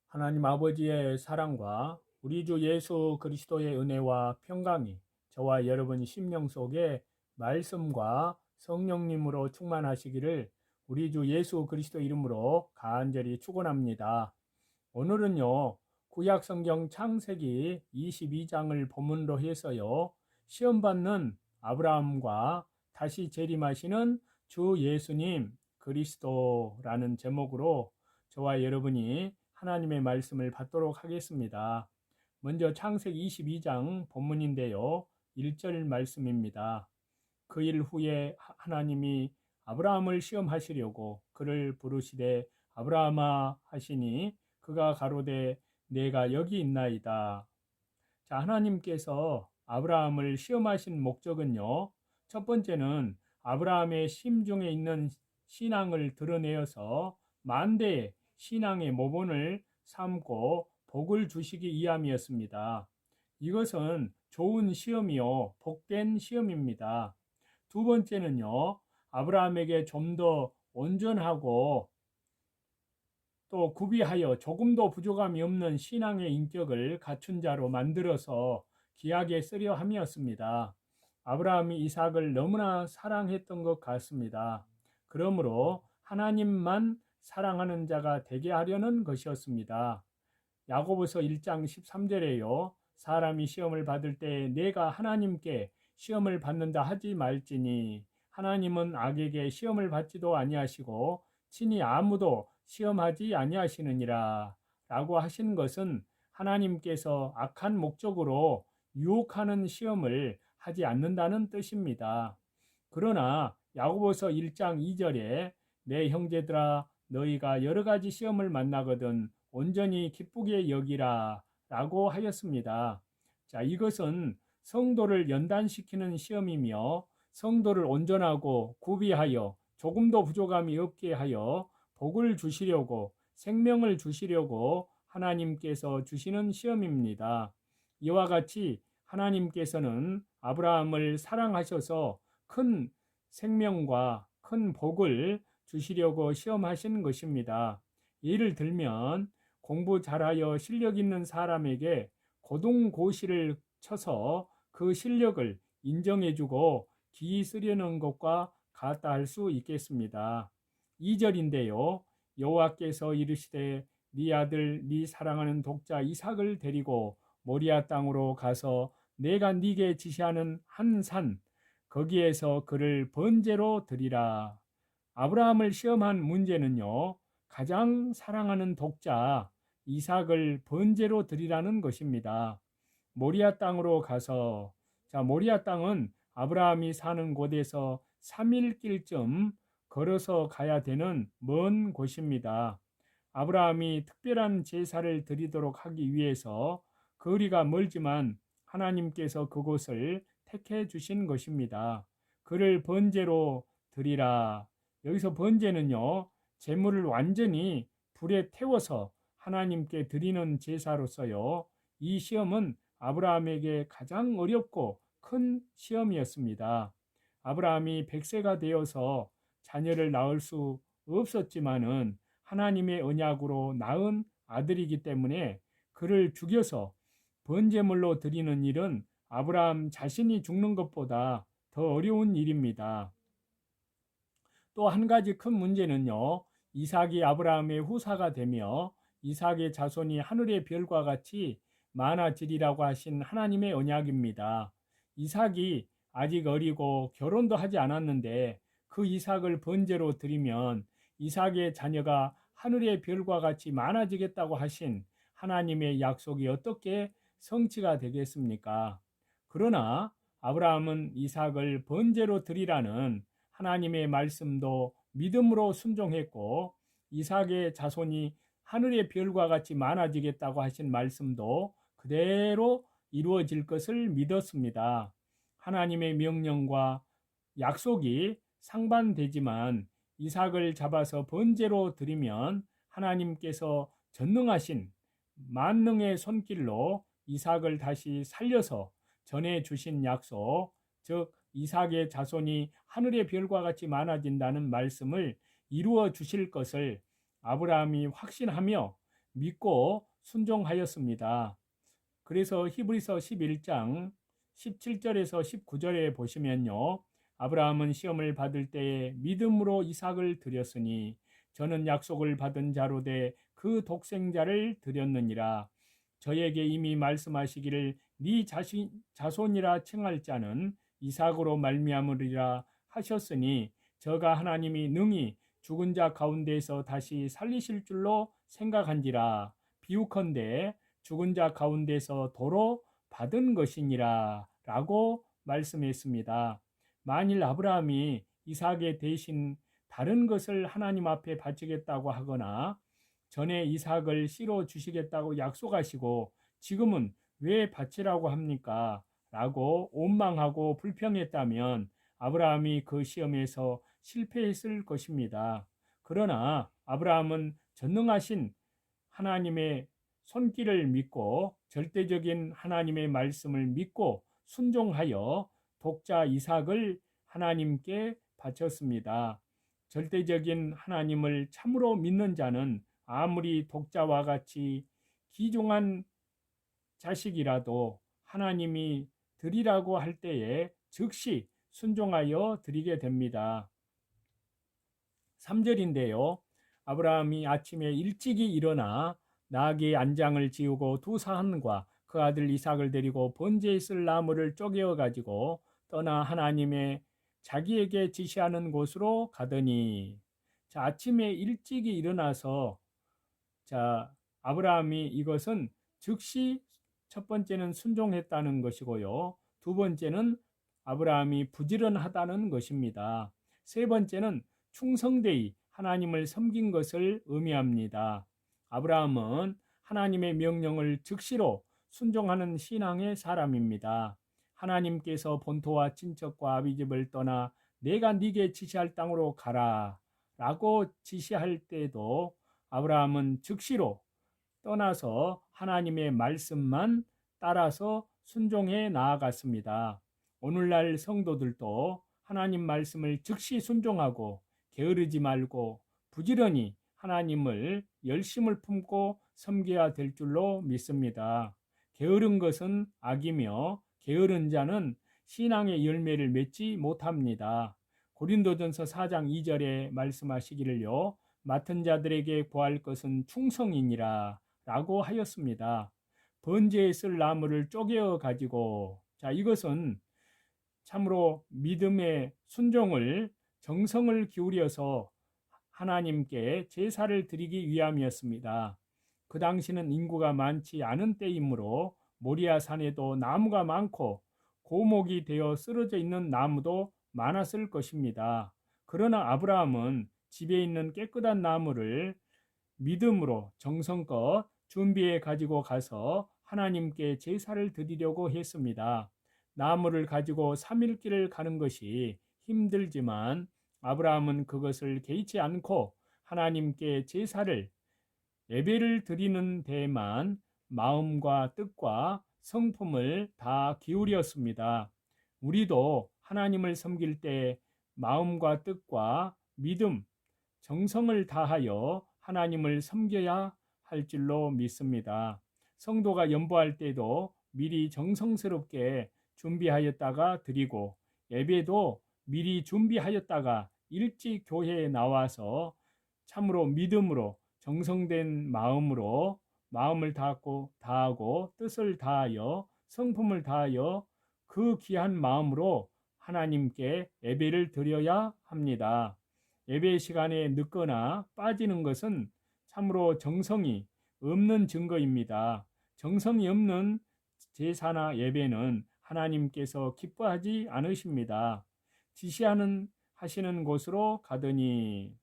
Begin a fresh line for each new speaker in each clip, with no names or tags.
하나님 아버지의 사랑과 우리 주 예수 그리스도의 은혜와 평강이 저와 여러분 심령 속에 말씀과 성령님으로 충만하시기를 우리 주 예수 그리스도 이름으로 간절히 축원합니다. 오늘은요, 구약 성경 창세기 22장을 본문으로 해서요, 시험 받는 아브라함과 다시 재림하시는 주 예수님 그리스도라는 제목으로 저와 여러분이 하나님의 말씀을 받도록 하겠습니다. 먼저 창세기 22장 본문인데요, 1절 말씀입니다. 그 일 후에 하나님이 아브라함을 시험하시려고 그를 부르시되 아브라함아 하시니 그가 가로되 내가 여기 있나이다. 자, 하나님께서 아브라함을 시험하신 목적은요, 첫 번째는 아브라함의 심중에 있는 신앙을 드러내어서 만대의 신앙의 모본을 삼고 복을 주시기 위함이었습니다. 이것은 좋은 시험이요, 복된 시험입니다. 두 번째는요, 아브라함에게 좀 더 온전하고 또 구비하여 조금도 부족함이 없는 신앙의 인격을 갖춘 자로 만들어서 귀하게 쓰려 함이었습니다. 아브라함이 이삭을 너무나 사랑했던 것 같습니다. 그러므로 하나님만 사랑하는 자가 되게 하려는 것이었습니다. 야고보서 1장 13절에요. 사람이 시험을 받을 때 내가 하나님께 시험을 받는다 하지 말지니 하나님은 악에게 시험을 받지도 아니하시고 친히 아무도 시험하지 아니하시느니라 라고 하신 것은 하나님께서 악한 목적으로 유혹하는 시험을 하지 않는다는 뜻입니다. 그러나 야고보서 1장 2절에 내 형제들아 너희가 여러 가지 시험을 만나거든 온전히 기쁘게 여기라 라고 하였습니다. 자, 이것은 성도를 연단시키는 시험이며 성도를 온전하고 구비하여 조금도 부족함이 없게 하여 복을 주시려고 생명을 주시려고 하나님께서 주시는 시험입니다. 이와 같이 하나님께서는 아브라함을 사랑하셔서 큰 생명과 큰 복을 주시려고 시험하신 것입니다. 예를 들면 공부 잘하여 실력 있는 사람에게 고등고시를 쳐서 그 실력을 인정해주고 기이 쓰려는 것과 같다 할 수 있겠습니다. 2절인데요. 여호와께서 이르시되 네 아들 네 사랑하는 독자 이삭을 데리고 모리아 땅으로 가서 내가 네게 지시하는 한 산 거기에서 그를 번제로 드리라. 아브라함을 시험한 문제는요, 가장 사랑하는 독자 이삭을 번제로 드리라는 것입니다. 모리아 땅으로 가서, 자, 모리아 땅은 아브라함이 사는 곳에서 3일길쯤 걸어서 가야 되는 먼 곳입니다. 아브라함이 특별한 제사를 드리도록 하기 위해서 거리가 멀지만 하나님께서 그곳을 택해 주신 것입니다. 그를 번제로 드리라. 여기서 번제는요, 제물을 완전히 불에 태워서 하나님께 드리는 제사로서요, 이 시험은 아브라함에게 가장 어렵고 큰 시험이었습니다. 아브라함이 100세가 되어서 자녀를 낳을 수 없었지만은 하나님의 언약으로 낳은 아들이기 때문에 그를 죽여서 번제물로 드리는 일은 아브라함 자신이 죽는 것보다 더 어려운 일입니다. 또 한 가지 큰 문제는요, 이삭이 아브라함의 후사가 되며 이삭의 자손이 하늘의 별과 같이 많아지리라고 하신 하나님의 언약입니다. 이삭이 아직 어리고 결혼도 하지 않았는데 그 이삭을 번제로 드리면 이삭의 자녀가 하늘의 별과 같이 많아지겠다고 하신 하나님의 약속이 어떻게 성취가 되겠습니까? 그러나 아브라함은 이삭을 번제로 드리라는 하나님의 말씀도 믿음으로 순종했고 이삭의 자손이 하늘의 별과 같이 많아지겠다고 하신 말씀도 그대로 이루어질 것을 믿었습니다. 하나님의 명령과 약속이 상반되지만 이삭을 잡아서 번제로 드리면 하나님께서 전능하신 만능의 손길로 이삭을 다시 살려서 전해 주신 약속, 즉 이삭의 자손이 하늘의 별과 같이 많아진다는 말씀을 이루어 주실 것을 아브라함이 확신하며 믿고 순종하였습니다. 그래서 히브리서 11장 17절에서 19절에 보시면요. 아브라함은 시험을 받을 때에 믿음으로 이삭을 드렸으니 저는 약속을 받은 자로 돼 그 독생자를 드렸느니라. 저에게 이미 말씀하시기를 네 자손이라 칭할 자는 이삭으로 말미암으리라 하셨으니 저가 하나님이 능히 죽은 자 가운데에서 다시 살리실 줄로 생각한지라. 비유컨대 죽은 자 가운데서 도로 받은 것이니라 라고 말씀했습니다. 만일 아브라함이 이삭의 대신 다른 것을 하나님 앞에 바치겠다고 하거나 전에 이삭을 씨로 주시겠다고 약속하시고 지금은 왜 바치라고 합니까? 라고 원망하고 불평했다면 아브라함이 그 시험에서 실패했을 것입니다. 그러나 아브라함은 전능하신 하나님의 손길을 믿고 절대적인 하나님의 말씀을 믿고 순종하여 독자 이삭을 하나님께 바쳤습니다. 절대적인 하나님을 참으로 믿는 자는 아무리 독자와 같이 귀중한 자식이라도 하나님이 드리라고 할 때에 즉시 순종하여 드리게 됩니다. 3절인데요. 아브라함이 아침에 일찍이 일어나 나귀의 안장을 지우고 두 사람과 그 아들 이삭을 데리고 번제에 쓸 나무를 쪼개어 가지고 떠나 하나님의 자기에게 지시하는 곳으로 가더니, 자, 아침에 일찍이 일어나서 아브라함이 이것은 즉시 첫 번째는 순종했다는 것이고요. 두 번째는 아브라함이 부지런하다는 것입니다. 세 번째는 충성되이 하나님을 섬긴 것을 의미합니다. 아브라함은 하나님의 명령을 즉시로 순종하는 신앙의 사람입니다. 하나님께서 본토와 친척과 아비집을 떠나 내가 네게 지시할 땅으로 가라 라고 지시할 때도 아브라함은 즉시로 떠나서 하나님의 말씀만 따라서 순종해 나아갔습니다. 오늘날 성도들도 하나님 말씀을 즉시 순종하고 게으르지 말고 부지런히 하나님을 열심을 품고 섬겨야 될 줄로 믿습니다. 게으른 것은 악이며 게으른 자는 신앙의 열매를 맺지 못합니다. 고린도전서 4장 2절에 말씀하시기를요. 맡은 자들에게 구할 것은 충성이니라 라고 하였습니다. 번제에 쓸 나무를 쪼개어 가지고, 이것은 참으로 믿음의 순종을 정성을 기울여서 하나님께 제사를 드리기 위함이었습니다. 그 당시는 인구가 많지 않은 때이므로 모리아 산에도 나무가 많고 고목이 되어 쓰러져 있는 나무도 많았을 것입니다. 그러나 아브라함은 집에 있는 깨끗한 나무를 믿음으로 정성껏 준비해 가지고 가서 하나님께 제사를 드리려고 했습니다. 나무를 가지고 3일 길을 가는 것이 힘들지만 아브라함은 그것을 개의치 않고 하나님께 제사를 예배를 드리는 데에만 마음과 뜻과 성품을 다 기울였습니다. 우리도 하나님을 섬길 때 마음과 뜻과 믿음, 정성을 다하여 하나님을 섬겨야 할 줄로 믿습니다. 성도가 연보할 때도 미리 정성스럽게 준비하였다가 드리고 예배도 미리 준비하였다가 일찍 교회에 나와서 참으로 믿음으로 정성된 마음으로 마음을 다하고 뜻을 다하여 성품을 다하여 그 귀한 마음으로 하나님께 예배를 드려야 합니다. 예배 시간에 늦거나 빠지는 것은 참으로 정성이 없는 증거입니다. 정성이 없는 제사나 예배는 하나님께서 기뻐하지 않으십니다. 하시는 곳으로 가더니,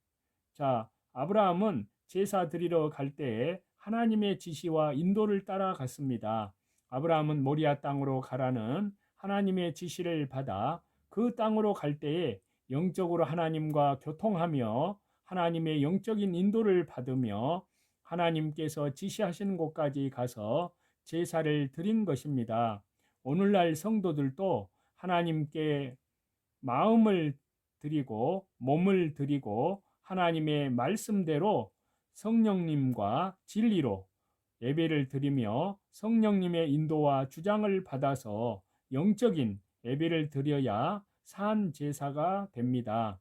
아브라함은 제사 드리러 갈 때에 하나님의 지시와 인도를 따라갔습니다. 아브라함은 모리아 땅으로 가라는 하나님의 지시를 받아 그 땅으로 갈 때에 영적으로 하나님과 교통하며 하나님의 영적인 인도를 받으며 하나님께서 지시하시는 곳까지 가서 제사를 드린 것입니다. 오늘날 성도들도 하나님께 마음을 드리고 몸을 드리고 하나님의 말씀대로 성령님과 진리로 예배를 드리며 성령님의 인도와 주장을 받아서 영적인 예배를 드려야 산 제사가 됩니다.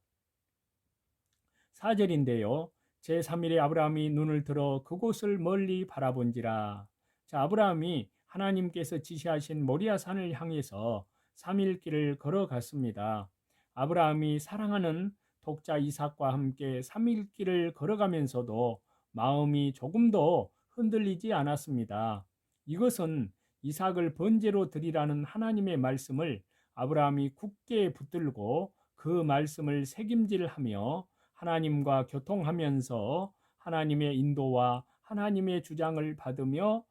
4절인데요. 제3일에 아브라함이 눈을 들어 그곳을 멀리 바라본지라. 자, 아브라함이 하나님께서 지시하신 모리아 산을 향해서 3일 길을 걸어갔습니다. 아브라함이 사랑하는 독자 이삭과 함께 3일 길을 걸어가면서도 마음이 조금도 흔들리지 않았습니다. 이것은 이삭을 번제로 드리라는 하나님의 말씀을 아브라함이 굳게 붙들고 그 말씀을 새김질하며 하나님과 교통하면서 하나님의 인도와 하나님의 주장을 받으며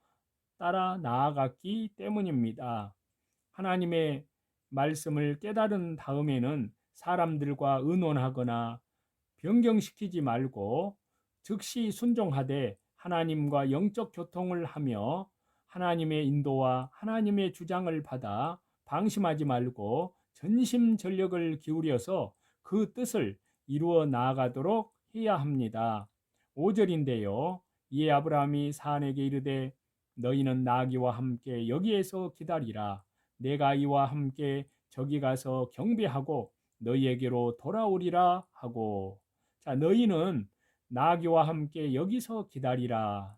따라 나아갔기 때문입니다. 하나님의 말씀을 깨달은 다음에는 사람들과 의논하거나 변경시키지 말고 즉시 순종하되 하나님과 영적 교통을 하며 하나님의 인도와 하나님의 주장을 받아 방심하지 말고 전심전력을 기울여서 그 뜻을 이루어 나아가도록 해야 합니다. 5절인데요. 이에 아브라함이 사안에게 이르되 너희는 나귀와 함께 여기에서 기다리라. 내가 이와 함께 저기 가서 경배하고 너희에게로 돌아오리라 하고. 자, 너희는 나귀와 함께 여기서 기다리라.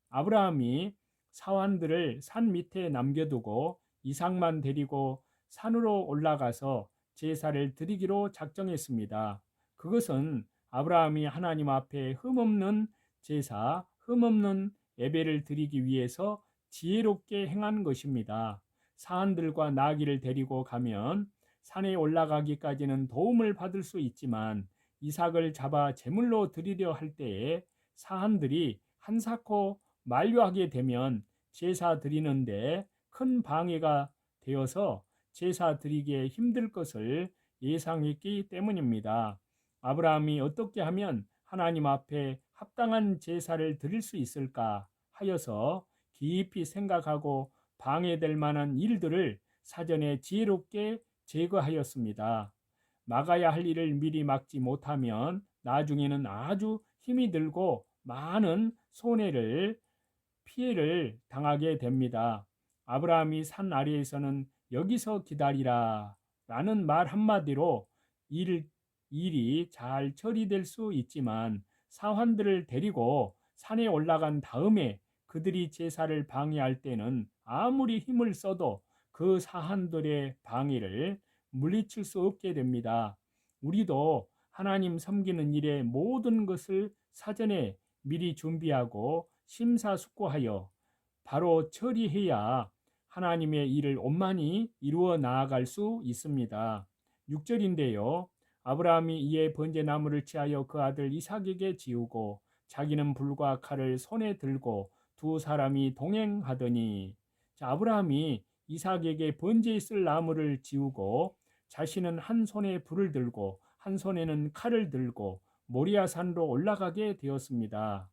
아브라함이 사환들을 산 밑에 남겨두고 이삭만 데리고 산으로 올라가서 제사를 드리기로 작정했습니다. 그것은 아브라함이 하나님 앞에 흠없는 제사, 흠없는 예배를 드리기 위해서 지혜롭게 행한 것입니다. 사환들과 나귀를 데리고 가면 산에 올라가기까지는 도움을 받을 수 있지만 이삭을 잡아 제물로 드리려 할 때에 사환들이 한사코 만류하게 되면 제사 드리는데 큰 방해가 되어서 제사 드리기에 힘들 것을 예상했기 때문입니다. 아브라함이 어떻게 하면 하나님 앞에 합당한 제사를 드릴 수 있을까 하여서 깊이 생각하고 방해될 만한 일들을 사전에 지혜롭게 제거하였습니다. 막아야 할 일을 미리 막지 못하면 나중에는 아주 힘이 들고 많은 피해를 당하게 됩니다. 아브라함이 산 아래에서는 여기서 기다리라 라는 말 한마디로 일이 잘 처리될 수 있지만 사환들을 데리고 산에 올라간 다음에 그들이 제사를 방해할 때는 아무리 힘을 써도 그 사환들의 방해를 물리칠 수 없게 됩니다. 우리도 하나님 섬기는 일에 모든 것을 사전에 미리 준비하고 심사숙고하여 바로 처리해야 하나님의 일을 원만히 이루어 나아갈 수 있습니다. 6절인데요. 아브라함이 이에 번제나무를 취하여 그 아들 이삭에게 지우고 자기는 불과 칼을 손에 들고 두 사람이 동행하더니. 자, 아브라함이 이삭에게 번제에 쓸 나무를 지우고 자신은 한 손에 불을 들고 한 손에는 칼을 들고 모리아 산으로 올라가게 되었습니다.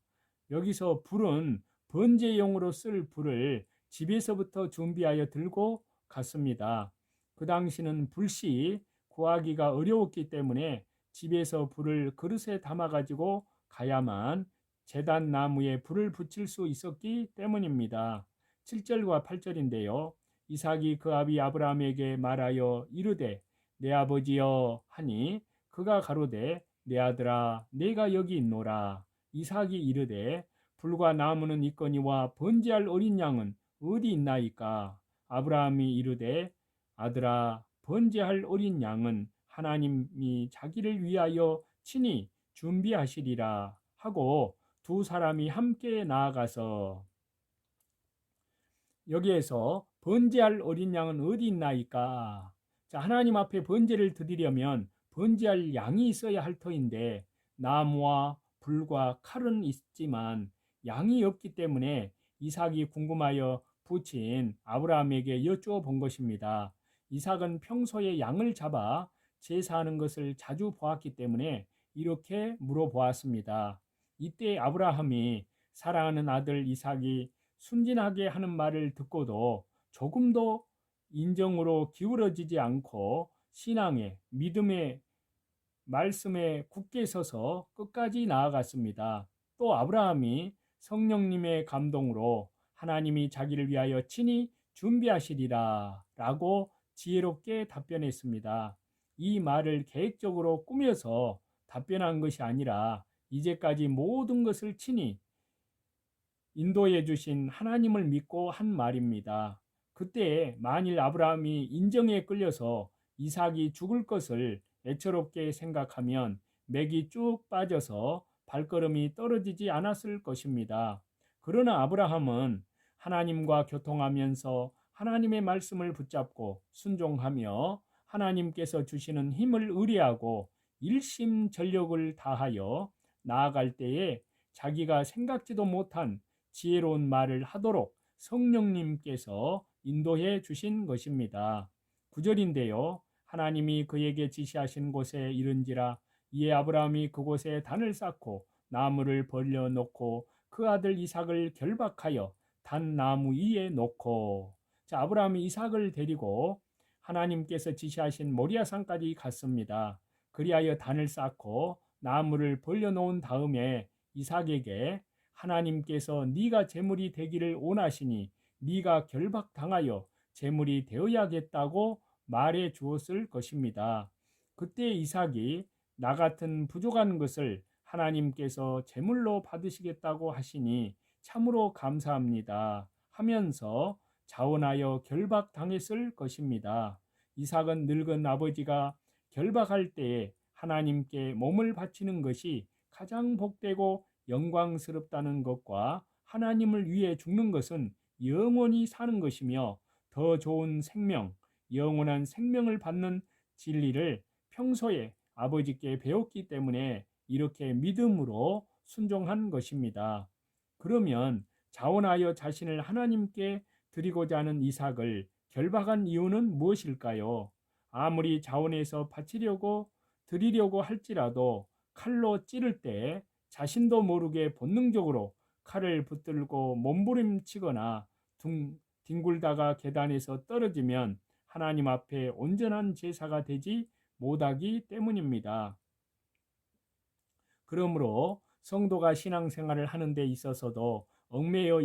여기서 불은 번제용으로 쓸 불을 집에서부터 준비하여 들고 갔습니다. 그 당시는 불씨 구하기가 어려웠기 때문에 집에서 불을 그릇에 담아 가지고 가야만 제단 나무에 불을 붙일 수 있었기 때문입니다. 7절과 8절인데요. 이삭이 그 아비 아브라함에게 말하여 이르되 내 아버지여 하니 그가 가로되 내 아들아 내가 여기 있노라. 이삭이 이르되 불과 나무는 있거니와 번제할 어린 양은 어디 있나이까? 아브라함이 이르되 아들아 번제할 어린 양은 하나님이 자기를 위하여 친히 준비하시리라 하고 두 사람이 함께 나아가서. 여기에서 번제할 어린 양은 어디 있나이까? 자, 하나님 앞에 번제를 드리려면 번제할 양이 있어야 할 터인데 나무와 불과 칼은 있지만 양이 없기 때문에 이삭이 궁금하여 부친 아브라함에게 여쭈어 본 것입니다. 이삭은 평소에 양을 잡아 제사하는 것을 자주 보았기 때문에 이렇게 물어보았습니다. 이때 아브라함이 사랑하는 아들 이삭이 순진하게 하는 말을 듣고도 조금도 인정으로 기울어지지 않고 신앙의 믿음의 말씀에 굳게 서서 끝까지 나아갔습니다. 또 아브라함이 성령님의 감동으로 하나님이 자기를 위하여 친히 준비하시리라 라고 지혜롭게 답변했습니다. 이 말을 계획적으로 꾸며서 답변한 것이 아니라 이제까지 모든 것을 친히 인도해 주신 하나님을 믿고 한 말입니다. 그때 만일 아브라함이 인정에 끌려서 이삭이 죽을 것을 애처롭게 생각하면 맥이 쭉 빠져서 발걸음이 떨어지지 않았을 것입니다. 그러나 아브라함은 하나님과 교통하면서 하나님의 말씀을 붙잡고 순종하며 하나님께서 주시는 힘을 의뢰하고 일심전력을 다하여 나아갈 때에 자기가 생각지도 못한 지혜로운 말을 하도록 성령님께서 인도해 주신 것입니다. 9절인데요. 하나님이 그에게 지시하신 곳에 이른지라 이에 아브라함이 그곳에 단을 쌓고 나무를 벌려놓고 그 아들 이삭을 결박하여 단 나무 위에 놓고. 자, 아브라함이 이삭을 데리고 하나님께서 지시하신 모리아산까지 갔습니다. 그리하여 단을 쌓고 나무를 벌려놓은 다음에 이삭에게 하나님께서 네가 제물이 되기를 원하시니 네가 결박당하여 제물이 되어야겠다고 말해 주었을 것입니다. 그때 이삭이 나 같은 부족한 것을 하나님께서 제물로 받으시겠다고 하시니 참으로 감사합니다 하면서 자원하여 결박당했을 것입니다. 이삭은 늙은 아버지가 결박할 때에 하나님께 몸을 바치는 것이 가장 복되고 영광스럽다는 것과 하나님을 위해 죽는 것은 영원히 사는 것이며 더 좋은 생명, 영원한 생명을 받는 진리를 평소에 아버지께 배웠기 때문에 이렇게 믿음으로 순종한 것입니다. 그러면 자원하여 자신을 하나님께 드리고자 하는 이삭을 결박한 이유는 무엇일까요? 아무리 자원해서 바치려고 드리려고 할지라도 칼로 찌를 때 자신도 모르게 본능적으로 칼을 붙들고 몸부림치거나 뒹굴다가 계단에서 떨어지면 하나님 앞에 온전한 제사가 되지 못하기 때문입니다. 그러므로 성도가 신앙생활을 하는 데 있어서도 얽매여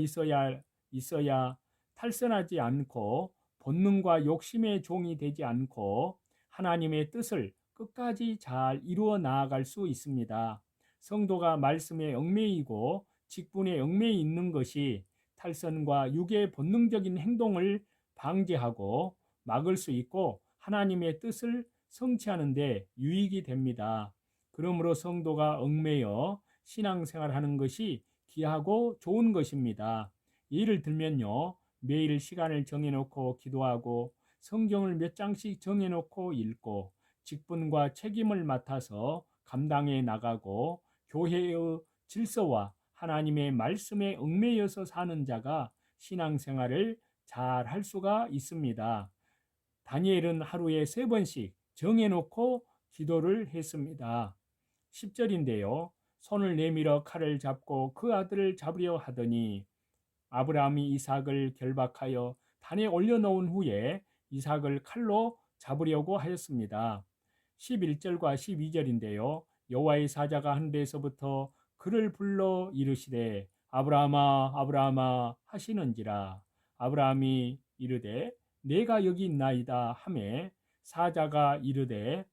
있어야 탈선하지 않고 본능과 욕심의 종이 되지 않고 하나님의 뜻을 끝까지 잘 이루어 나아갈 수 있습니다. 성도가 말씀에 얽매이고 직분에 얽매여 있는 것이 탈선과 육의 본능적인 행동을 방지하고 막을 수 있고 하나님의 뜻을 성취하는 데 유익이 됩니다. 그러므로 성도가 얽매여 신앙생활하는 것이 귀하고 좋은 것입니다. 예를 들면요. 매일 시간을 정해놓고 기도하고 성경을 몇 장씩 정해놓고 읽고 직분과 책임을 맡아서 감당해 나가고 교회의 질서와 하나님의 말씀에 얽매여서 사는 자가 신앙생활을 잘 할 수가 있습니다. 다니엘은 하루에 3번씩 정해놓고 기도를 했습니다. 10절인데요. 손을 내밀어 칼을 잡고 그 아들을 잡으려 하더니 아브라함이 이삭을 결박하여 단에 올려놓은 후에 이삭을 칼로 잡으려고 하였습니다. 11절과 12절인데요. 여호와의 사자가 하늘에서부터 그를 불러 이르시되 아브라함아 아브라함아 하시는지라. 아브라함이 이르되 내가 여기 있나이다 하매 사자가 이르되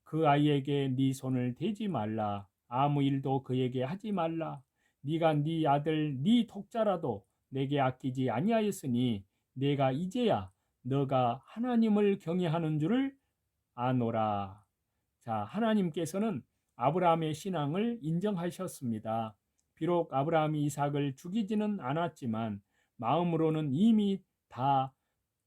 그 아이에게 네 손을 대지 말라. 아무 일도 그에게 하지 말라. 네가 네 아들 네 독자라도 내게 아끼지 아니하였으니 내가 이제야 너가 하나님을 경외하는 줄을 아노라. 자, 하나님께서는 아브라함의 신앙을 인정하셨습니다. 비록 아브라함이 이삭을 죽이지는 않았지만 마음으로는 이미 다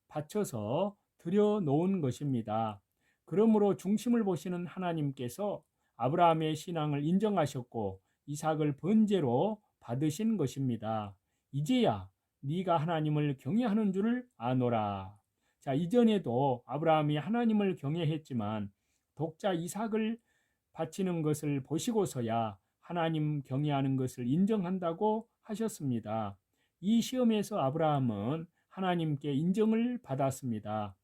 바쳐서 들여놓은 것입니다. 그러므로 중심을 보시는 하나님께서 아브라함의 신앙을 인정하셨고 이삭을 번제로 받으신 것입니다. 이제야 네가 하나님을 경외하는 줄을 아노라. 자, 이전에도 아브라함이 하나님을 경외했지만 독자 이삭을 바치는 것을 보시고서야 하나님 경외하는 것을 인정한다고 하셨습니다. 이 시험에서 아브라함은 하나님께 인정을 받았습니다.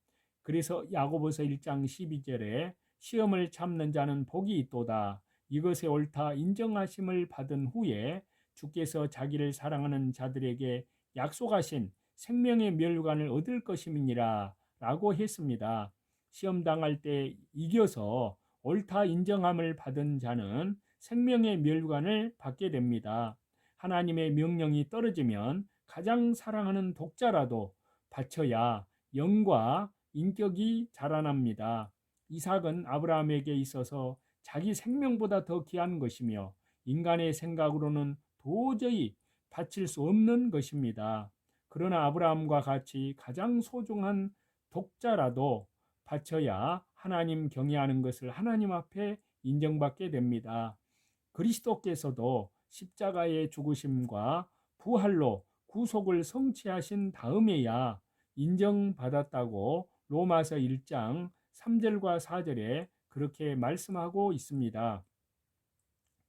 그래서 야고보서 1장 12절에 시험을 참는 자는 복이 있도다. 이것에 옳다 인정하심을 받은 후에 주께서 자기를 사랑하는 자들에게 약속하신 생명의 멸관을 얻을 것임이니라 라고 했습니다. 시험 당할 때 이겨서 옳다 인정함을 받은 자는 생명의 멸관을 받게 됩니다. 하나님의 명령이 떨어지면 가장 사랑하는 독자라도 바쳐야 영과 인격이 자라납니다. 이삭은 아브라함에게 있어서 자기 생명보다 더 귀한 것이며 인간의 생각으로는 도저히 바칠 수 없는 것입니다. 그러나 아브라함과 같이 가장 소중한 독자라도 바쳐야 하나님 경외하는 것을 하나님 앞에 인정받게 됩니다. 그리스도께서도 십자가의 죽으심과 부활로 구속을 성취하신 다음에야 인정받았다고 로마서 1장 3절과 4절에 그렇게 말씀하고 있습니다.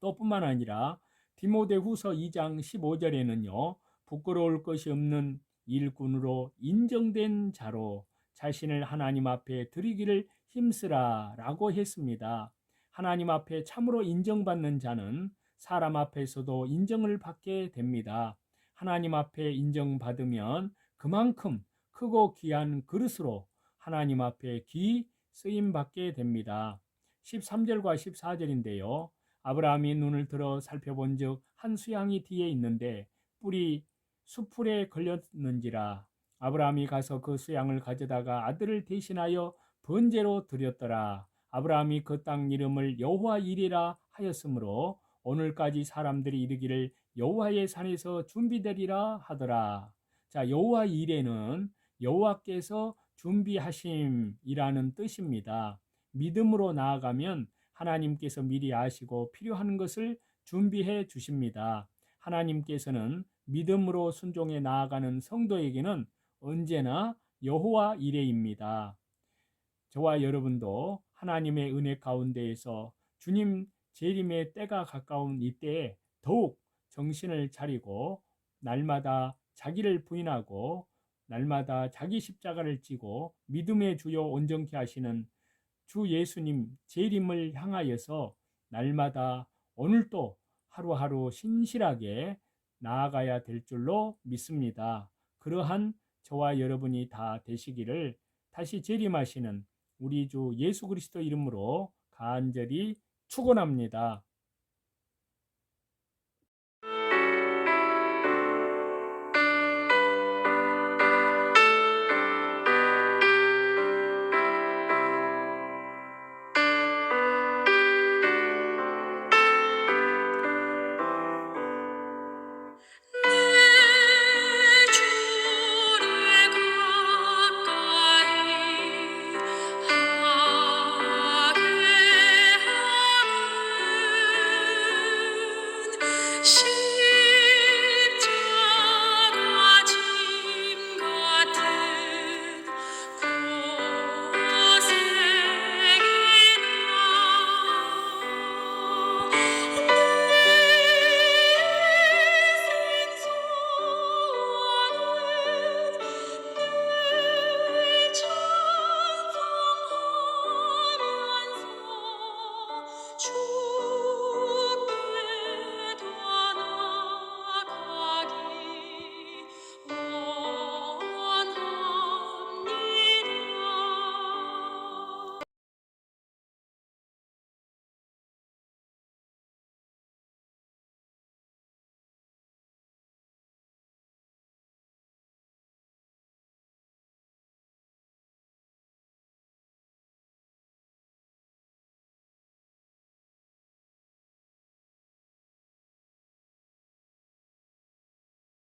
또 뿐만 아니라 디모데후서 2장 15절에는요. 부끄러울 것이 없는 일꾼으로 인정된 자로 자신을 하나님 앞에 드리기를 힘쓰라 라고 했습니다. 하나님 앞에 참으로 인정받는 자는 사람 앞에서도 인정을 받게 됩니다. 하나님 앞에 인정받으면 그만큼 크고 귀한 그릇으로 하나님 앞에 귀 쓰임 받게 됩니다. 13절과 14절인데요. 아브라함이 눈을 들어 살펴본 즉 한 수양이 뒤에 있는데 뿔이 수풀에 걸렸는지라. 아브라함이 가서 그 수양을 가져다가 아들을 대신하여 번제로 드렸더라. 아브라함이 그 땅 이름을 여호와 이레라 하였으므로 오늘까지 사람들이 이르기를 여호와의 산에서 준비되리라 하더라. 자, 여호와 이레는 여호와께서 준비하심이라는 뜻입니다. 믿음으로 나아가면 하나님께서 미리 아시고 필요한 것을 준비해 주십니다. 하나님께서는 믿음으로 순종해 나아가는 성도에게는 언제나 여호와 이레입니다. 저와 여러분도 하나님의 은혜 가운데에서 주님 재림의 때가 가까운 이때에 더욱 정신을 차리고 날마다 자기를 부인하고 날마다 자기 십자가를 지고 믿음의 주요 온전케 하시는 주 예수님 재림을 향하여서 날마다 오늘도 하루하루 신실하게 나아가야 될 줄로 믿습니다. 그러한 저와 여러분이 다 되시기를 다시 재림하시는 우리 주 예수 그리스도 이름으로 간절히 축원합니다.